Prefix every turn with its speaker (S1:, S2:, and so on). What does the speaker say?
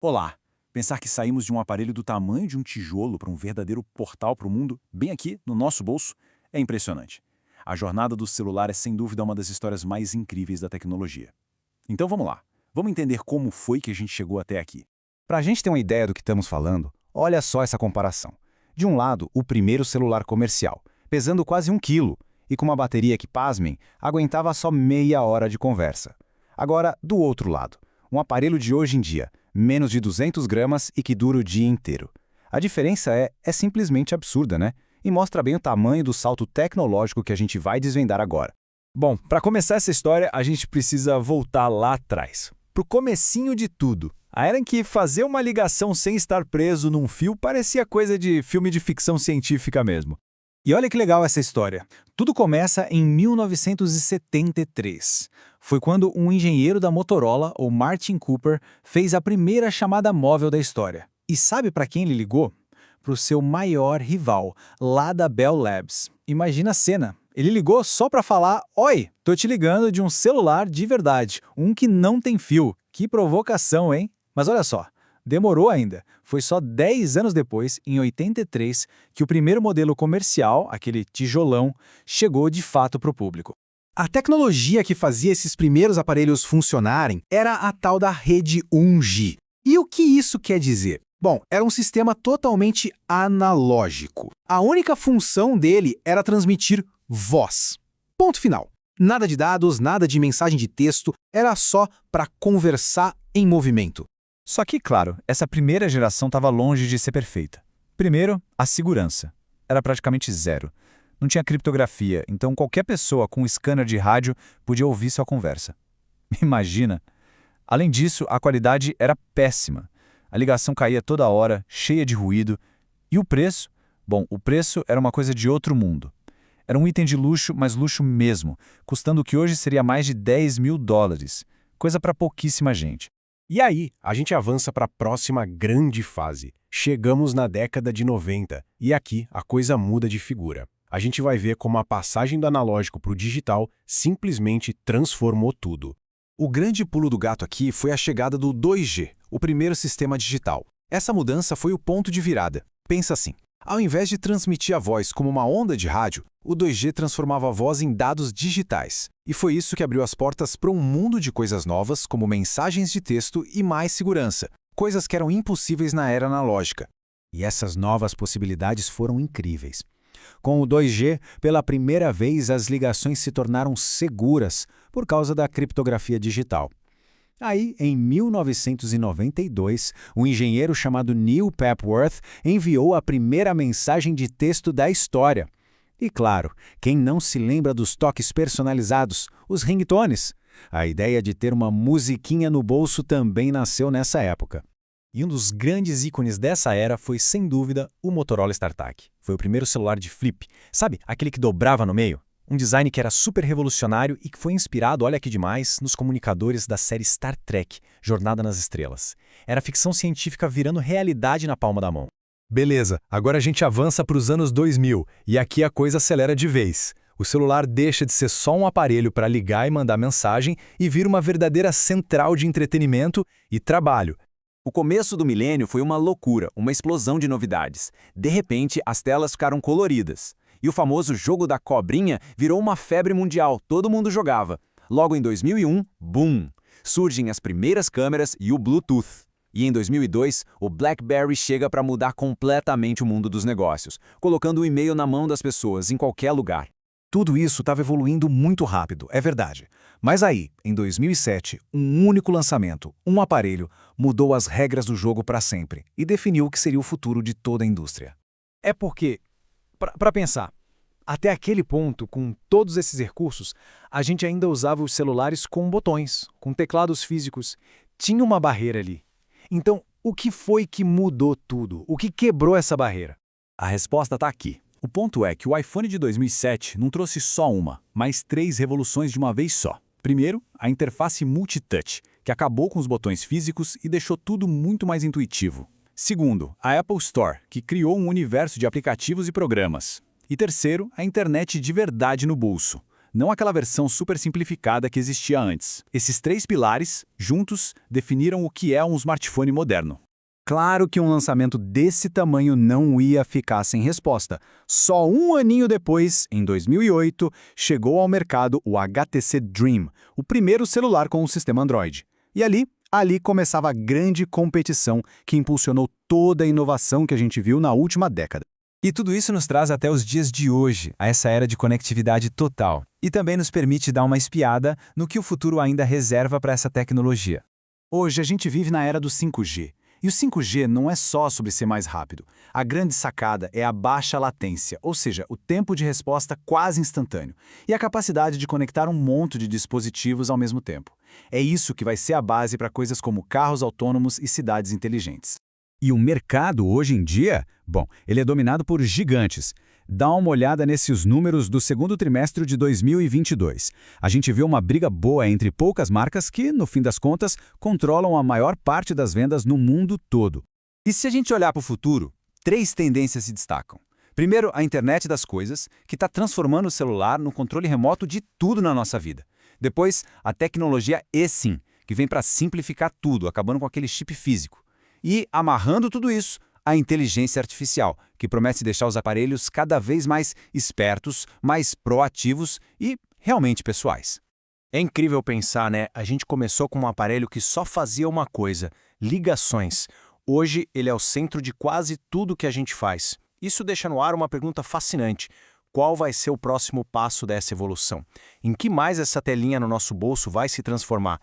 S1: Olá! Pensar que saímos de um aparelho do tamanho de um tijolo para um verdadeiro portal para o mundo, bem aqui, no nosso bolso, é impressionante. A jornada do celular é sem dúvida uma das histórias mais incríveis da tecnologia. Então vamos lá, vamos entender como foi que a gente chegou até aqui.
S2: Para a gente ter uma ideia do que estamos falando, olha só essa comparação. De um lado, o primeiro celular comercial, pesando quase 1 quilo, e com uma bateria que, pasmem, aguentava só meia hora de conversa. Agora, do outro lado, um aparelho de hoje em dia, menos de 200 gramas e que dura o dia inteiro. A diferença é simplesmente absurda, né? E mostra bem o tamanho do salto tecnológico que a gente vai desvendar agora.
S3: Bom, para começar essa história, a gente precisa voltar lá atrás, pro comecinho de tudo. A era em que fazer uma ligação sem estar preso num fio parecia coisa de filme de ficção científica mesmo.
S4: E olha que legal essa história. Tudo começa em 1973. Foi quando um engenheiro da Motorola, o Martin Cooper, fez a primeira chamada móvel da história. E sabe para quem ele ligou? Para o seu maior rival, lá da Bell Labs. Imagina a cena. Ele ligou só para falar: "Oi, tô te ligando de um celular de verdade, um que não tem fio." Que provocação, hein? Mas olha só, demorou ainda. Foi só 10 anos depois, em 83, que o primeiro modelo comercial, aquele tijolão, chegou de fato para o público.
S5: A tecnologia que fazia esses primeiros aparelhos funcionarem era a tal da rede 1G. E o que isso quer dizer? Bom, era um sistema totalmente analógico. A única função dele era transmitir voz. Ponto final. Nada de dados, nada de mensagem de texto, era só para conversar em movimento.
S3: Só que, claro, essa primeira geração estava longe de ser perfeita. Primeiro, a segurança. Era praticamente zero. Não tinha criptografia, então qualquer pessoa com um scanner de rádio podia ouvir sua conversa. Imagina! Além disso, a qualidade era péssima. A ligação caía toda hora, cheia de ruído. E o preço? Bom, o preço era uma coisa de outro mundo. Era um item de luxo, mas luxo mesmo, custando o que hoje seria mais de $10.000. Coisa para pouquíssima gente.
S5: E aí, a gente avança para a próxima grande fase. Chegamos na década de 90 e aqui a coisa muda de figura. A gente vai ver como a passagem do analógico para o digital simplesmente transformou tudo.
S2: O grande pulo do gato aqui foi a chegada do 2G, o primeiro sistema digital. Essa mudança foi o ponto de virada. Pensa assim, ao invés de transmitir a voz como uma onda de rádio, o 2G transformava a voz em dados digitais. E foi isso que abriu as portas para um mundo de coisas novas, como mensagens de texto e mais segurança, coisas que eram impossíveis na era analógica. E essas novas possibilidades foram incríveis. Com o 2G, pela primeira vez as ligações se tornaram seguras por causa da criptografia digital. Aí, em 1992, um engenheiro chamado Neil Papworth enviou a primeira mensagem de texto da história. E claro, quem não se lembra dos toques personalizados, os ringtones? A ideia de ter uma musiquinha no bolso também nasceu nessa época.
S4: E um dos grandes ícones dessa era foi, sem dúvida, o Motorola StarTAC. Foi o primeiro celular de flip. Sabe, aquele que dobrava no meio? Um design que era super revolucionário e que foi inspirado, olha aqui demais, nos comunicadores da série Star Trek, Jornada nas Estrelas. Era ficção científica virando realidade na palma da mão.
S3: Beleza, agora a gente avança para os anos 2000 e aqui a coisa acelera de vez. O celular deixa de ser só um aparelho para ligar e mandar mensagem e vira uma verdadeira central de entretenimento e trabalho.
S1: O começo do milênio foi uma loucura, uma explosão de novidades. De repente, as telas ficaram coloridas. E o famoso jogo da cobrinha virou uma febre mundial, todo mundo jogava. Logo em 2001, boom! Surgem as primeiras câmeras e o Bluetooth. E em 2002, o BlackBerry chega para mudar completamente o mundo dos negócios, colocando o e-mail na mão das pessoas, em qualquer lugar.
S2: Tudo isso estava evoluindo muito rápido, é verdade. Mas aí, em 2007, um único lançamento, um aparelho, mudou as regras do jogo para sempre e definiu o que seria o futuro de toda a indústria.
S4: É porque, para pensar, até aquele ponto, com todos esses recursos, a gente ainda usava os celulares com botões, com teclados físicos. Tinha uma barreira ali. Então, o que foi que mudou tudo? O que quebrou essa barreira?
S1: A resposta está aqui. O ponto é que o iPhone de 2007 não trouxe só uma, mas 3 revoluções de uma vez só. Primeiro, a interface multitouch, que acabou com os botões físicos e deixou tudo muito mais intuitivo. Segundo, a Apple Store, que criou um universo de aplicativos e programas. E terceiro, a internet de verdade no bolso.
S3: não aquela versão super simplificada que existia antes. Esses 3 pilares, juntos, definiram o que é um smartphone moderno. Claro que um lançamento desse tamanho não ia ficar sem resposta. Só um aninho depois, em 2008, chegou ao mercado o HTC Dream, o primeiro celular com um sistema Android. E ali começava a grande competição que impulsionou toda a inovação que a gente viu na última década.
S1: E tudo isso nos traz até os dias de hoje, a essa era de conectividade total. E também nos permite dar uma espiada no que o futuro ainda reserva para essa tecnologia.
S3: Hoje a gente vive na era do 5G. E o 5G não é só sobre ser mais rápido. A grande sacada é a baixa latência, ou seja, o tempo de resposta quase instantâneo, e a capacidade de conectar um monte de dispositivos ao mesmo tempo. É isso que vai ser a base para coisas como carros autônomos e cidades inteligentes.
S2: E o mercado, hoje em dia, ele é dominado por gigantes. Dá uma olhada nesses números do segundo trimestre de 2022. A gente vê uma briga boa entre poucas marcas que, no fim das contas, controlam a maior parte das vendas no mundo todo.
S1: E se a gente olhar para o futuro, 3 tendências se destacam. Primeiro, a internet das coisas, que está transformando o celular no controle remoto de tudo na nossa vida. Depois, a tecnologia eSIM, que vem para simplificar tudo, acabando com aquele chip físico. E, amarrando tudo isso, a inteligência artificial, que promete deixar os aparelhos cada vez mais espertos, mais proativos e realmente pessoais.
S6: É incrível pensar, né? A gente começou com um aparelho que só fazia uma coisa, ligações. Hoje ele é o centro de quase tudo que a gente faz. Isso deixa no ar uma pergunta fascinante. Qual vai ser o próximo passo dessa evolução? Em que mais essa telinha no nosso bolso vai se transformar?